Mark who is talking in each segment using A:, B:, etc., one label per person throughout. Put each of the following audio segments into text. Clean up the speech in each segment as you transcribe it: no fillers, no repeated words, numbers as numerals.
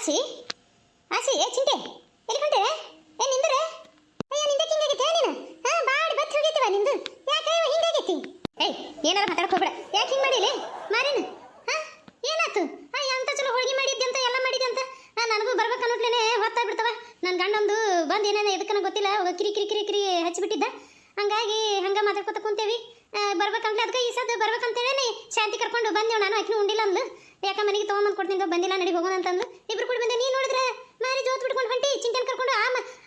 A: ಆಸಿ ಆಸಿ ಏ ಚಿಂಟೆ ಎಲ್ಲಿ ಹೊಂಟೆ ಏ ನಿಂದ್ರೆ ಅಯ್ಯ ನಿಂದ ಹಿಂಗಾಗೈತೆ ನೀನು ಬಾಡಿ ಬತ್ ಹೋಗೈತಿವ ನಿಂದು ಯಾಕೆ ಹಿಂಗಾಗೈತಿ ಏಯ್ ಏನಾರ ಮಾತಾಡಕ್ ಹೋಗ್ಬೇಡ ಯಾಕೆ ಹಿಂಗ್ ಮಾಡಿಲಿ ಮಾರಿನ ಏನಾಯ್ತು ಅಂತ ಚಲೋ ಹೋಳಿಗೆ ಮಾಡಿದ್ದೆ ಅಂತ ಎಲ್ಲ ಮಾಡಿದ್ದೆ ಅಂತ ನನಗೂ ಬರ್ಬೇಕು ಅನ್ನೋಟ್ಲೇನೆ ಹೊತ್ತಾ ಬಿಡ್ತವ ನನ್ನ ಗಂಡೊಂದು ಬಂದು ಏನೇನು ಎದಕ್ಕನ ಗೊತ್ತಿಲ್ಲ ಕಿರಿ ಕಿರಿ ಕಿರಿ ಕಿರಿ ಹಚ್ಚಿಬಿಟ್ಟಿದ್ದ ಹಂಗಾಗಿ ಹಂಗ ಮಾತಾಡ್ಕೊತ ಕುಂತೇವಿ ಬರ್ಬೇಕಂತ ಅದಕ್ಕೆ ಈ ಸದ್ದು ಬರ್ಬೇಕಂತೇಳಿ ಶಾಂತಿ ಕರ್ಕೊಂಡು ಬಂದೇವು ನಾನು ಆಕಿನೂ ಉಂಡಿಲ್ಲ ಅಂದ್ಲು ಯಾಕ ಮನೆಗೆ ತೊಗೊಂಬಂದು ಕೊಡ್ತೀನಿ ಬಂದಿಲ್ಲ ನಡಿ ಹೋಗೋಣ ಅಂತಂದು ಇಬ್ರು ಕೂಡ ಬಂದೆ ನೀನು ನೋಡಿದ್ರೆ ಮಾರಿ ಜೋತ್ ಬಿಡ್ಕೊಂಡು ಹೊಂಟಿ ಚಿಂಟೆನ್ ಕರ್ಕೊಂಡು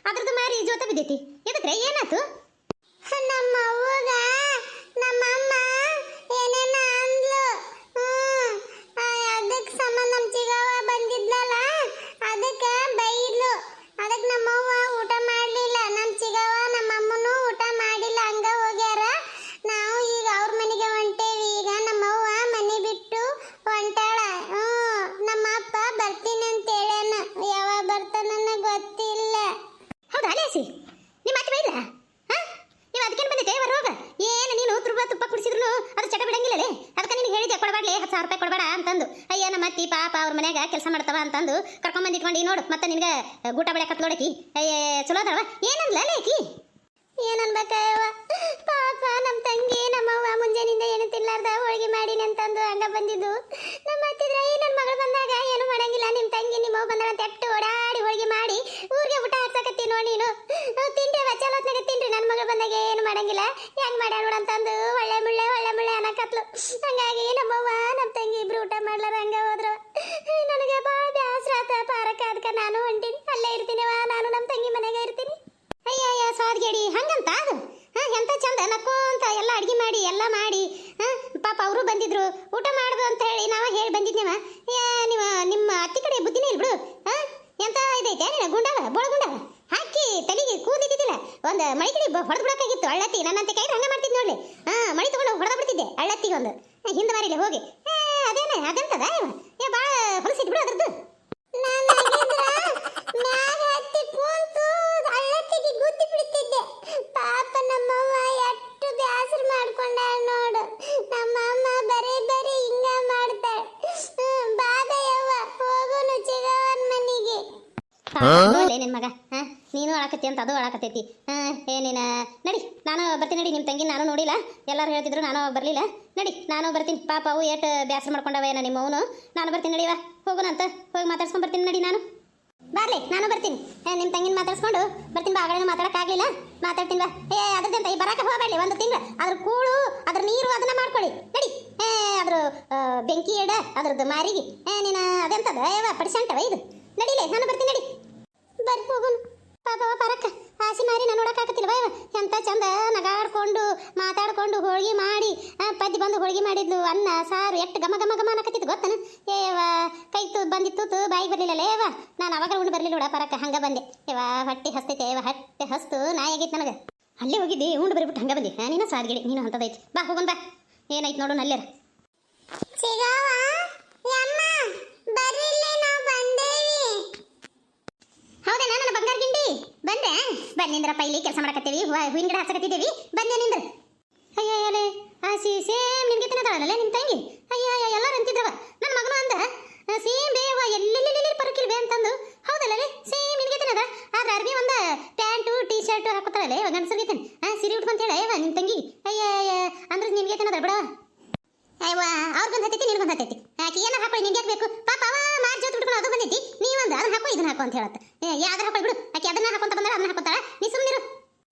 A: ಅದ್ರದ್ದು ಮಾರಿ ಜೋತ ಬಿದ್ದೈತಿ ಎದಕ್ರೆ ಏನಾಯ್ತು
B: ನಮ್ಮ ಅವ್ವಗ ನಮ್ಮ ಅಮ್ಮ ಏನೇನ ಅಂದ್ಲು ಅದಕ್ಕೆ ಸಂಬಂಧ ನಮ್ಮ ಚಿಗವ್ವ ಬಂದಿದ್ಲಲ್ಲ ಅದಕ್ಕೆ ಬೈದ್ಲು ಅದಕ್ಕೆ ನಮ್ಮವ್ವ ಊಟ ಮಾಡಲಿಲ್ಲ ನಮ್ಮ ಚಿಗವ್ವ ನಮ್ಮ ಅಮ್ಮನೂ ಊಟ ಮಾಡಿಲ್ಲ ಹಂಗ ಹೋಗ್ಯಾರ ನಾವು ಈಗ ಅವ್ರ ಮನೆಗೆ ಹೊಂಟೇವಿ ಈಗ ನಮ್ಮವ್ವ ಮನೆ ಬಿಟ್ಟು ಹೊಂಟಾಳ ನಮ್ಮ ಅಪ್ಪ ಬರ್ತೀನಿ ಅಂತ ಹೇಳೇನ ಯಾವಾಗ ಬರ್ತಾನನ್ನ ಗೊತ್ತಿಲ್ಲ
A: ಹೌದಾ ಅಲೇಸಿ ನಿಮ್ಮ ಅತ್ತೆ ಬೈದ ನೀವು ಅದಕ್ಕೇನು ಬಂದಿದ್ದೆ ರೋಗ ಏನು ನೀನು ತುಪ್ಪ ಕುಡಿಸಿದ್ರು ಅದು ಚಟ ಬಿಡಂಗಿಲ್ಲಲೇ ಅದಕ್ಕೆ ನೀನು ಹೇಳಿದ್ದೆ ಕೊಡಬಾಡ್ಲಿ 10,000 ರೂಪಾಯಿ ಕೊಡಬೇಡ ಅಂತಂದು ಅಯ್ಯ ನಮ್ಮ ಅತ್ತಿ ಪಾಪ ಅವ್ರ ಮನ್ಯಾಗ ಕೆಲಸ ಮಾಡ್ತಾವ ಅಂತಂದು ಕರ್ಕೊಂಬಂದು ಇಟ್ಕೊಂಡು ನೋಡು ಮತ್ತೆ ನಿನಗೆ ಗೂಟ ಬೆಳೆ ಕತ್ಲೋಡಕಿ ಅಯ್ಯ ಚಲೋ ಅದವ ಏನಂದ್ಲ ಲೇಕಿ
B: ಏನನ್ಬೇಕವ್ವ ಪಾಪ ನಮ್ಮ ತಂಗಿ ನಮ್ಮವ್ವ ಮುಂಜಾನಿಂದ ಏನು ತಿನ್ಲಾರ್ದ ಹೋಳಿಗೆ ಮಾಡೀನಿ ಅಂತಂದು ಹಂಗ ಬಂದಿದ್ದು ನಮ್ಮ ಹತ್ತಿದ್ರ ನನ್ನ ಮಗಳು ಬಂದಾಗ ಏನು ಮಾಡಂಗಿಲ್ಲ ನಿಮ್ಮ ತಂಗಿ ನಿಮ್ಮವ್ವ ಬಂದಾಗ ತೆಟ್ಟು ಓಡಾಡಿ ಹೋಳಿಗೆ ಮಾಡಿ ಊರಿಗೆ ಊಟ ಹಾಕ್ಸಕತ್ತಿ ನೋಡಿ ನೀನು ತಿಂಡ್ರಿ ಚಲೋತ್ನಾಗ ತಿನ್ರಿ ನನ್ನ ಮಗಳು ಬಂದಾಗ ಏನು ಮಾಡಂಗಿಲ್ಲ ಹೆಂಗ್ ಮಾಡ್ಯಾಳ ನೋಡು ಅಂತಂದು ಒಳ್ಳೆ ಮುಳ್ಳೆ ಅನ್ನಕತ್ಲು ಹಂಗಾಗಿ ನಮ್ಮವ್ವ ನಮ್ಮ ತಂಗಿ ಇಬ್ರು ಊಟ ಮಾಡ್ಲಾರ ಹಂಗ ಹೋದ್ರು ನನಗೆ ಭಾಳ ಬ್ಯಾಸರ ಆತ ಪಾರಕ ಅದಕ್ಕೆ ನಾನು ಹೊಂಟೀನಿ ಅಲ್ಲೇ ಇರ್ತೀನಿವ ನಾನು ನಮ್ಮ ತಂಗಿ ಮನೆಗೆ ಇರ್ತೀನಿ
A: ಅಯ್ಯ ಸಾದ್ಗೇಡಿ ಹಂಗಂತ ಅದು ಎಂತ ಚಂದ ನಕ್ಕೋಂತ ಎಲ್ಲ ಅಡ್ಗೆ ಮಾಡಿ ಎಲ್ಲ ಮಾಡಿ ಪಾಪ ಅವರು ಬಂದಿದ್ರು ಊಟ ಮಾಡುದು ಅಂತ ಹೇಳಿ ನಾವ ಹೇಳಿ ಬಂದಿದ್ನೇವ ನೀವು ನಿಮ್ಮ ಅತ್ತಿ ಕಡೆ ಬುದ್ಧಿನೇ ಇಲ್ಲ ಬಿಡು ಎಂತ ಇದೈತೆ ನೀನು ಬೋಳಗುಂಡವ ಹಾಕಿ ತಲೆಗೆ ಕೂದಿದ್ದಿಲ್ಲ ಒಂದು ಮಳಿ ಕಡೆ ಹೊಡೆದು ಬಿಡೋಕ್ಕಾಗಿತ್ತು ಅಳ್ಳತ್ತಿ ನನ್ನಂತೆ ಕೈ ಹಂಗ ಮಾಡ್ತಿದ್ ನೋಡ್ಲಿ ಮಳಿ ತಗೊಂಡು ಹೊಡೆದ ಬಿಡ್ತಿದ್ದೆ ಅಳ್ಳತ್ತಿಗೆ ಒಂದು ಹಿಂದೆ ಮಾರಿಲ್ಲ ಹೋಗಿ ಅದೇನ ಅದೆಂತದ ಭಾಳ ಹೊಲಸಿದ್ ಬಿಡು ಅದ್ರದ್ದು
B: ಮ್ಯಾಗ ಹತ್ತಿ ಕೂಂತು ಅಳ್ಳತ್ತಿಗೆ ಗುದ್ದಿ ಬಿಡ್ತಿದ್ದೆ ಪಾಪ ನಮ್ಮವ್ವ ಎಷ್ಟು ಬ್ಯಾಸರ ಮಾಡ್ಕೊಂಡಾಳ ನೋಡು ನಮ್ಮಮ್ಮ ಬರೀ ಹಿಂಗ ಮಾಡ್ತಾಳ ಬಾದಯ್ಯವ್ವ ಹೋಗೋನು ಚಿಗವನ್ ಮನೆಗೆ
A: ನಿನ್ ಮಗ ನೀನು ಅಳಕತ್ತಿ ಅಂತ ಅದು ಅಳಕತ್ತೈತಿ ಏನೇನ ನಡಿ ನಾನು ಬರ್ತೀನಿ ನಡಿ ನಿಮ್ಮ ತಂಗಿ ನಾನು ನೋಡಿಲ್ಲ ಎಲ್ಲರೂ ಹೇಳ್ತಿದ್ರು ನಾನು ಬರಲಿಲ್ಲ ನಡಿ ನಾನು ಬರ್ತೀನಿ ಪಾಪ ಅವು ಏಟ್ ಬ್ಯಾಸರ ಮಾಡ್ಕೊಂಡವೇನ ನಿಮ್ಮ ಅವನು ನಾನು ಬರ್ತೀನಿ ನಡಿವಾ ಹೋಗೋಣಂತ ಹೋಗಿ ಮಾತಾಡ್ಸ್ಕೊಂಡು ಬರ್ತೀನಿ ನಡಿ ನಾನು ಬರ್ಲಿ ನಾನು ಬರ್ತೀನಿ ನಿಮ್ಮ ತಂಗಿನ ಮಾತಾಡ್ಸ್ಕೊಂಡು ಬರ್ತೀನಿ ಬಾ ಆಗಲೇ ಮಾತಾಡೋಕ್ಕಾಗಲಿಲ್ಲ ಮಾತಾಡ್ತೀನಿ ಬಾ ಅದ್ರದ್ದಂತ ಈ ಬರಾಕ ಹೋಗಬೇಡಿ ಒಂದು ತಿಂಗಳು ಅದ್ರ ಕೂಳು ಅದ್ರ ನೀರು ಅದನ್ನ ಮಾಡ್ಕೊಳ್ಳಿ ನಡಿ ಅದ್ರ ಬೆಂಕಿ ಎಡ ಅದ್ರದ್ದು ಮಾರಿಗೆ ನೀನು ಅದೆಂತದ ಪಡಿಸಂಟವ ಇದು ನಡಿಲೇ ನಾನು ಬರ್ತೀನಿ ನಡಿ ಬರ್ರಿ ಹೋಗೋನು ಪಾಪ ಪರಕ್ಕ ಆಸಿ ಮಾರಿ ನಾನು ನೋಡೋಕ್ಕಾಗತ್ತಿಲ್ವ ಎಂತ ಚಂದ ನಗಾಡ್ಕೊಂಡು ಮಾತಾಡ್ಕೊಂಡು ಹೋಳಿಗೆ ಮಾಡಿ ಪದ್ದಿ ಬಂದು ಹೋಳಿಗೆ ಮಾಡಿದ್ಲು ಅನ್ನ ಸಾರು ಎಷ್ಟು ಘಮ ಅನ್ನಕತ್ತಿತ್ತು ಗೊತ್ತನ ಕೈ ಬಂದಿತ್ತು ಬಾಯಿಗೆ ಬರಲಿಲ್ಲ ನಾನು ಅವಾಗ ಉಂಡು ಬರಲಿಲ್ಲ ನೋಡ ಪರಕ್ಕ ಹಂಗೆ ಬಂದೆ ಹೊಟ್ಟೆ ಹಸ್ತೈತೆ ಹೊಟ್ಟೆ ಹಸ್ತು ನಾಯಿ ಆಗೈತೆ ನನಗೆ ಅಲ್ಲೇ ಹೋಗಿದ್ದೆ ಉಂಡು ಬರಿಬಿಟ್ಟು ಹಂಗೆ ಬಂದೆ ನೀನು ಸಾರ್ಗಿಡಿ ನೀನು ಅಂತದೈತಿ ಬಾ ಹೋಗೋಣ ಬಾ ಏನಾಯ್ತು ನೋಡು ನಲ್ಲೇರ ಹೌದೇನಾ ನನ್ನ ಬಂಗಾರ ಗಿಂಡಿ ಬಂದೆ ಬನ್ನಿಂದ್ರಪ್ಪ ಇಲ್ಲಿ ಕೆಲಸ ಮಾಡಕತ್ತೀವಿ ಹೂವಿನ ಗಿಡ ಹಚ್ಚಕತ್ತಿದ್ದೀವಿ ಬಂದೆ ನಿಂದ್ರ ಅಯ್ಯಯ್ಯಲೇ ಆಸಿ ಸೇಮ್ ನಿನ್ಗೆ ತಿನ್ನತಾಳಲ್ಲ ನಿಮ್ಮ ತಂಗಿ ಅಯ್ಯ ಎಲ್ಲರೂ ಅಂತಿದ್ದವ ನನ್ನ ಮಗನು ಅಂದ ಸೇಮ್ ಬೇವ ಎಲ್ಲೆಲ್ಲೆಲ್ಲಿ ಪರಕಿಲ್ವೇ ಅಂತಂದು ಹೌದಲ್ಲೇ ಸೇಮ್ ನಿನ್ಗೆ ತಿನ್ನದ ಆದ್ರೆ ಅರ್ಬಿ ಒಂದು ಪ್ಯಾಂಟು ಟೀ ಶರ್ಟ್ ಹಾಕೋತಾಳಲ್ಲೇ ಗಂಡಸರಿಗೆ ಸಿರಿ ಉಟ್ಕೊಂತೇಳ ನಿಮ್ಮ ತಂಗಿ ಅಯ್ಯ ಅಂದ್ರೆ ನಿನ್ಗೆ ತಿನ್ನದ ಬಿಡ ಅಯ್ಯವ್ವ ಅವ್ರಿಗೊಂದು ಹತ್ತೈತಿ ನಿನ್ಗೊಂದು ಹತ್ತೈತಿ ಆಕೆ ಏನಾರು ಹಾಕೊಳ್ಳಿ ನಿನ್ಗೆ ಬೇಕು ಪಾಪ ಅವ ಮಾರ್ ಜೊತೆ ಬಿಟ್ಕೊಂಡು ಅದು ಬಂದೈತಿ ನೀವೊಂದು ಅದನ್ನ ಹಾಕೋ ಇದನ್ನ ಹಾಕೋ ಅಂತ ಹೇಳತ್ತೆ ಯಾವ್ದಾರು ಹಾಕೊಳ್ಳಿ ಬಿಡು ಆಕೆ ಅದನ್ನ ಹಾಕೊಂತ ಬಂದ್ರೆ ಅದನ್ನ ಹಾಕೋತಾಳ ನೀ ಸುಮ್ಮನಿರು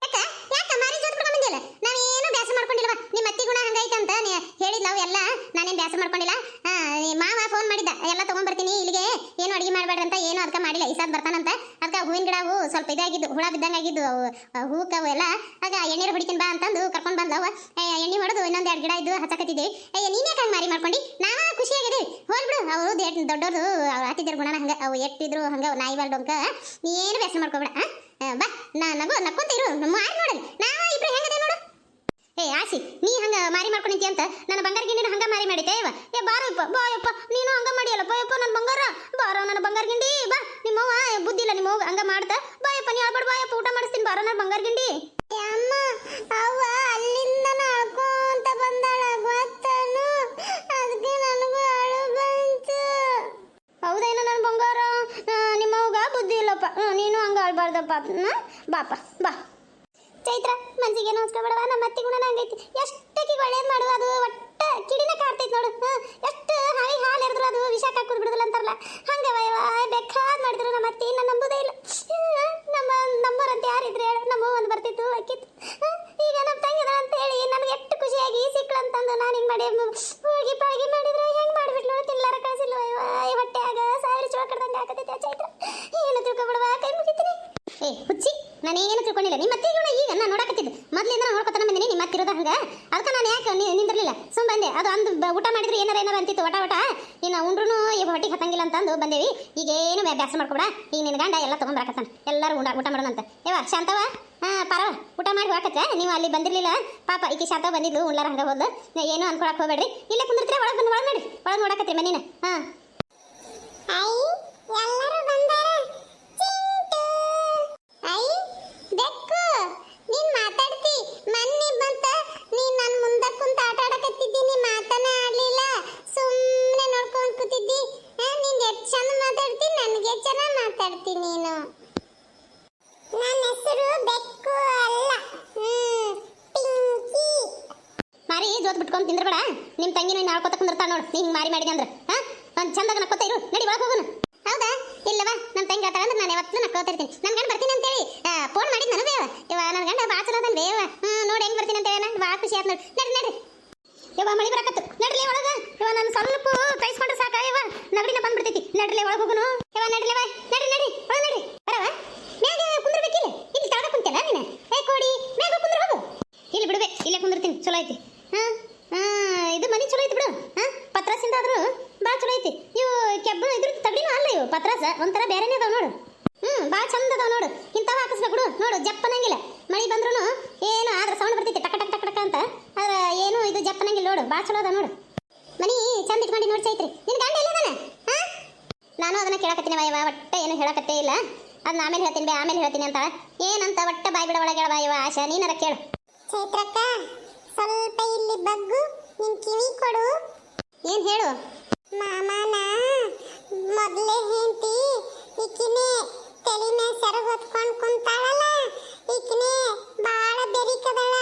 A: ಯಾಕ ಮಾರಿ ಜೊತೆ ಬಿಟ್ಕೊಂಡು ಬಂದಿಲ್ಲ ನಾವೇನು ಬ್ಯಾಸ ಮಾಡ್ಕೊಂಡಿಲ್ವ ನಿಮ್ಮ ಅತ್ತಿ ಗುಣ ಹಂಗೈತೆ ಅಂತ ಹೇಳಿದ್ಲ ಅವು ಎಲ್ಲ ನಾನೇನು ಬ್ಯಾಸ ಮಾಡ್ಕೊಂಡಿಲ್ಲ ಮಾವ ಫೋನ್ ಮಾಡಿದ್ದ ಎಲ್ಲ ತಗೊಂಡ್ಬರ್ತೀನಿ ಇಲ್ಲಿಗೆ ಏನು ಅಡುಗೆ ಮಾಡಬೇಡ್ರಿ ಅಂತ ಏನು ಅದಕ್ಕೆ ಮಾಡಿಲ್ಲ ಈ ಸಾದ್ ಬರ್ತಾನಂತ ಅದಕ್ಕೆ ಹೂವಿನ ಗಿಡ ಅವು ಸ್ವಲ್ಪ ಇದಾಗಿದ್ದು ಹುಳ ಬಿದ್ದಂಗಾಗಿದ್ದು ಹೂಕವು ಎಲ್ಲ ಆಗ ಎಣ್ಣೆ ಹೊಡಿತೀನಿ ಬಾ ಅಂತಂದು ಕರ್ಕೊಂಡು ಬಂದವ ಎಣ್ಣೆ ಹೊಡೆದು ಇನ್ನೊಂದು 2 ಗಿಡ ಇದ್ದು ಹಚ್ಚಕತ್ತಿದ್ದೀವಿ ನೀನೇ ಹಂಗೆ ಮಾರಿ ಮಾಡ್ಕೊಂಡು ನಾವು ಖುಷಿಯಾಗಿದ್ದೀವಿ ಹೋಲ್ಬಿಡು ಅವರು ದೊಡ್ಡವರು ಅವ್ರು ಹಾಕಿದ್ದರು ಗುಣನ ಹಂಗೆ ಅವು ಎಟ್ಟಿದ್ರು ಹಂಗೆ ನಾಯಿ ಬಾಲ್ಡೊಂಕ ನೀ ಏನು ಬ್ಯಾಸ ಮಾಡ್ಕೊಬೇಡ ಬಾ ನಕ್ಕೊಂತ ಇರು ಮಾರಿ ನೋಡಲಿ ನಾವು ಇಬ್ರು ಹೆಂಗದೆ ನೋಡು ಆಸಿ ನೀ ಹಂಗ ಮಾರಿ ಮಾಡ್ಕೊಂಡಿಂತಿ ಅಂತ ನನ್ನ ಬಂಗಾರ ಗಿಂಡಿನ ಹಂಗ ಮಾರಿ ಮಾಡಿದ್ದೆ ಬಾರಪ್ಪ ಬಾಯಪ್ಪ ನೀನು ಹಂಗ ಮಾಡಿಯಲ್ಲ ಬಾಯಪ್ಪ ನನ್ನ ಬಂಗಾರ ಬಾರೋ ನನ್ನ ಬಂಗಾರ ಗಿಂಡಿ ಬಾ ನಿಮ್ಮವ್ವ ಬುದ್ಧಿ ಇಲ್ಲ ನಿಮ್ಮವ್ವ ಹಂಗ ಮಾಡ್ತಾ ಬಾಯಪ್ಪ ನೀ ಹೇಳ್ಬೇಡ ಬಾಯಪ್ಪ ಊಟ ಮಾಡಿಸ್ತೀನಿ ಬಾರೋ ನನ್ನ ಬಂಗಾರ ಗಿಂಡಿ
B: ಅಮ್ಮ ಅವ್ವ ಅಲ್ಲಿಂದ ನಡ್ಕೊಂತ ಬಂದಾಳ ಗೊತ್ತನು ಅದಕ್ಕೆ ನನಗೂ ಅಳು ಬಂತು
A: ಹೌದೇನ ನನ್ನ ಬಂಗಾರ
B: ಬಾಪ ಬಾ ಚೈತ್ರ ಮನ್ಸಿಗೆ ನೋಡ್ಕೊಬೇಡವ ನಮ್ಮ ಅತ್ತಿ ಗುಣ ಹಂಗೈತಿ ಎಷ್ಟಕ್ಕೆ ಒಳ್ಳೇದು ಮಾಡು ಅದು ಒಟ್ಟ ಕಿಡಿನ ಕಾಡ್ತೈತಿ ನೋಡು ಎಷ್ಟು ಹಾಲು ಎರೆದ್ರು ಅದು ವಿಷ ಕಾಕುದು ಬಿಡುದಿಲ್ಲ ಅಂತಾರಲ್ಲ ಹಂಗೆ ಬೇಕಾದ್ ಮಾಡಿದ್ರು ನಮ್ಮ ಅತ್ತಿ ನಾನು ನಂಬುದೇ ಇಲ್ಲ ನಮ್ಮರಂತ ಯಾರಿದ್ರೆ ಹೇಳು ನಮ್ಮ ಒಂದು ಬರ್ತಿತ್ತು ಅಕ್ಕಿತ್ತು ಈಗ ನಮ್ಮ ತಂಗಿದ ಅಂತ ಹೇಳಿ ನನಗೆ ಎಷ್ಟು ಖುಷಿಯಾಗಿ ಸಿಕ್ಳಂತಂದು ನಾನು ಹಿಂಗೆ ಮಾಡಿ ಹೋಗಿ ಪಾಳ್ಗಿ ಮಾಡಿದ್ರೆ ಹೆಂಗೆ ಮಾಡಿಬಿಟ್ಲು ತಿನ್ಲಾರ ಕಳಿಸಿಲ್ಲ ಹೊಟ್ಟೆ ಆಗ ಸಾವಿರ ಚೋಳ ಕಡ್ದಂಗೆ ಆಗತೈತೆ ಚೈತ್ರ ಏನು ತಿಳ್ಕೊಬಿಡುವ ಕೈ ಮುಗಿತೀನಿ
A: ಏ ಹುಚ್ಚಿ ನಾನೇನು ತಿಳ್ಕೊಂಡಿಲ್ಲ ನಿಮ್ಮ ಅತ್ತೆ ಗುಣ ಈಗ ನಾನು ನೋಡಕತ್ತಿದ್ದು ಮೊದಲಿಂದ ನೋಡ್ಕೊತಾನೆ ಬಂದಿನಿ ನಿಮ್ಮ ಅತ್ತಿರೋದ ಹಂಗ ಅದಕ್ಕೆ ನಾನು ಯಾಕೆ ನಿಂದಿರಲಿಲ್ಲ ಸುಮ್ ಬಂದೆ ಅದು ಅಂದು ಊಟ ಮಾಡಿದ್ರೆ ಏನಾರ ಅಂತಿತ್ತು ಒಟ ಇನ್ನು ಉಂಡ್ರು ಹೊಟ್ಟಿಗೆ ಹತ್ತಂಗಿಲ್ಲ ಅಂತಂದು ಬಂದೇವಿ ಈಗೇನು ಬ್ಯಾಸ ಮಾಡ್ಕೊಬೇಡ ಈಗ ನಿನ್ನ ಗಂಡ ಎಲ್ಲ ತೊಗೊಂಡ್ಬರಕತ್ತಾನ ಎಲ್ಲರೂ ಊಟ ಮಾಡೋಣಂತ ಶಾಂತವ ಪರವ ಊಟ ಮಾಡಿ ಹೋಗಕ್ಕ ನೀವು ಅಲ್ಲಿ ಬಂದಿರಲಿಲ್ಲ ಪಾಪ ಈಕೆ ಶಾಂತವ ಬಂದಿದ್ದು ಉಳ್ಳಾರ ಹಂಗ ಹೋದ್ಲು ಏನು ಅನ್ಕೊಳಕ್ ಹೋಗ್ಬೇಡ್ರಿ ಇಲ್ಲೇ ಕುಂದಿರ್ತೀರ ಒಳಗೆ ನೋಡಿ ಒಳಗೆ ನೋಡಕತ್ರಿ ಮನೇನ
B: ಎಲ್ಲರೂ ಬಂದಾರ ಚಿಂಟು ಬೆಕ್ಕು ನೀನ್ ಮಾತಾಡ್ತಿ ಮನ್ನಿ ಬಂತ ನೀನ್ ನನ್ನ ಮುಂದೆ ಕುಂತ ಆಟ ಆಡಕತ್ತಿದ್ದಿ ನೀ ಮಾತನ ಆಡ್ಲಿಲ್ಲ ಸುಮ್ಮನೆ ನೋಡ್ಕೊಂಡ್ ಕೂತಿದ್ದಿ ನೀನ್ ಎಷ್ಟು ಚಂದ ಮಾತಾಡ್ತಿ ನನಗೆ ಚೆನ್ನಾಗಿ ಮಾತಾಡ್ತಿ ನೀನು ನನ್ನ ಹೆಸರು ಬೆಕ್ಕು ಅಲ್ಲ ಪಿಂಕಿ
A: ಮಾರಿ ಜೋತ್ ಬಿಟ್ಕೊಂಡು ತಿಂದ್ರಬೇಡ ನಿಮ್ಮ ತಂಗಿನ ನಾಳ್ಕೊತ ಕುಂದಿರ್ತಾಳ ನೋಡು ನೀ ಹಿಂಗೆ ಮಾರಿ ಮಾಡಿದೆ ಅಂದ್ರೆ ಒಂದು ಚಂದಾಗ ನಕ್ಕೋತ ಇರು ನಡಿ ಒಳಗೆ ಹೋಗೋಣ
B: ಹೌದಾ
A: ಇಲ್ಲವಾ ನಮ್ಮ ತಂಗಿ ಹೇಳ್ತಾಳೆ ಅಂದ್ರೆ ನಾನು ಯಾವತ್ತೂ ನಕ್ಕೋತಾ ಇರ್ತೀನಿ ನನ್ನ ಗಂಡ ಬರ್ತೀನಿ ಅಂತೇಳಿ ಫೋನ್ ಮಾಡಿದ್ ನನಗೆ ಇವ ನನ್ನ ಗಂಡ ಭಾಳ ಚಲೋ ಅದನ್ ಬೇವ ನೋಡಿ ಹೆಂಗೆ ಬರ್ತೀನಿ ಅಂತೇಳಿ ನಾನು ಭಾಳ ಖುಷಿ ಆಯ್ತು ನೋಡಿ ನಡ್ರಿ ಇವ ಮಳಿ ಬರಕತ್ತು ನಡ್ರಿ ಒಳಗೆ ಇವ ನಾನು ಸ್ವಲ್ಪ ಕೈಸ್ಕೊಂಡ್ರೆ ಸಾಕ ಇವ ನಗಡಿನ ಬಂದ್ಬಿಡ್ತೈತಿ ನಡ್ರಿ ಒಳಗೆ ಹೋಗುನು ಇವ ನಡ್ರಿ ನಡಿ ಒಳಗೆ ನಡ್ರಿ ಬರವ ಮ್ಯಾಗ ಕುಂದ್ರಬೇಕಿಲ್ಲ ಇಲ್ಲಿ ತಳಗ ಕುಂತಲ್ಲ ನೀನು ಕೋಡಿ ಮ್ಯಾಗ ಕುಂದ್ರ ಹೋಗು ಇಲ್ಲಿ ಬಿಡ್ಬೇಕು ಇಲ್ಲೇ ಕುಂದಿರ್ತೀನಿ ಚಲೋ ಐತಿ ಇದು ಮನಿ ಚಲೋ ಐತಿ ಬಿಡು ಪತ್ರಾಸಿಂದ ಆದ್ರೂ ಭಾಳ ಚಲೋ ಐತಿ ಇವು ಕೆಬ್ಬ ಇದ್ರ ತಗಡಿನೂ ಅಲ್ಲ ಇವು ಪತ್ರಾಸ ಒಂಥರ ಬೇರೆನೇ ಅದಾವ ನೋಡು ಭಾಳ ಚಂದ ಅದಾವ ನೋಡು ಇಂಥವ ಹಾಕಿಸ್ಬೇಕು ಬಿಡು ನೋಡು ಜಪ್ಪನಂಗಿಲ್ಲ ಮಳಿ ಬಂದ್ರೂ ಏನು ಆದ್ರೆ ಸೌಂಡ್ ಬರ್ತೈತಿ ಟಕ ಟಕ್ ಟಕ್ ಟಕ ಅಂತ ಆದ್ರೆ ಏನು ಇದು ಜಪ್ಪನಂಗಿಲ್ಲ ನೋಡು ಭಾಳ ಚಲೋ ಅದ ನೋಡು ಮನಿ ಚಂದ ಇಟ್ಕೊಂಡು ನೋಡಿ ಚೈತ್ರಿ ನಿನ್ ಗಂಡ ಎಲ್ಲದಾನ ನಾನು ಅದನ್ನ ಕೇಳಕತ್ತೀನಿ ವಯವ ಒಟ್ಟ ಏನು ಹೇಳಕತ್ತೇ ಇಲ್ಲ ಅದನ್ನ ಆಮೇಲೆ ಹೇಳ್ತೀನಿ ಅಂತ ಏನಂತ ಒಟ್ಟ ಬಾಯಿ ಬಿಡ ಒಳಗೆ ಬಾಯವ ಆಶಾ ನೀನಾರ ಕೇಳು
B: ಚೈತ್ರಕ್ಕ ಸ್ವಲ್ಪ ಇಲ್ಲಿ ಬಗ್ಗು ನಿನ್ ಕಿವಿ ಕೊಡು
A: ಏನು ಹೇಳು
B: ಮಾಮನ ಮೊದಲೇ ಹೆಂಡತಿ ಈಕಿನೇ ತಲೆ ಮೇಲೆ ಸೆರಗು ಹೊತ್ಕೊಂಡು ಕುಂತಾಳಲ್ಲ ಈಕಿನೇ ಬಾಳ ಬೆರಿಕದಳ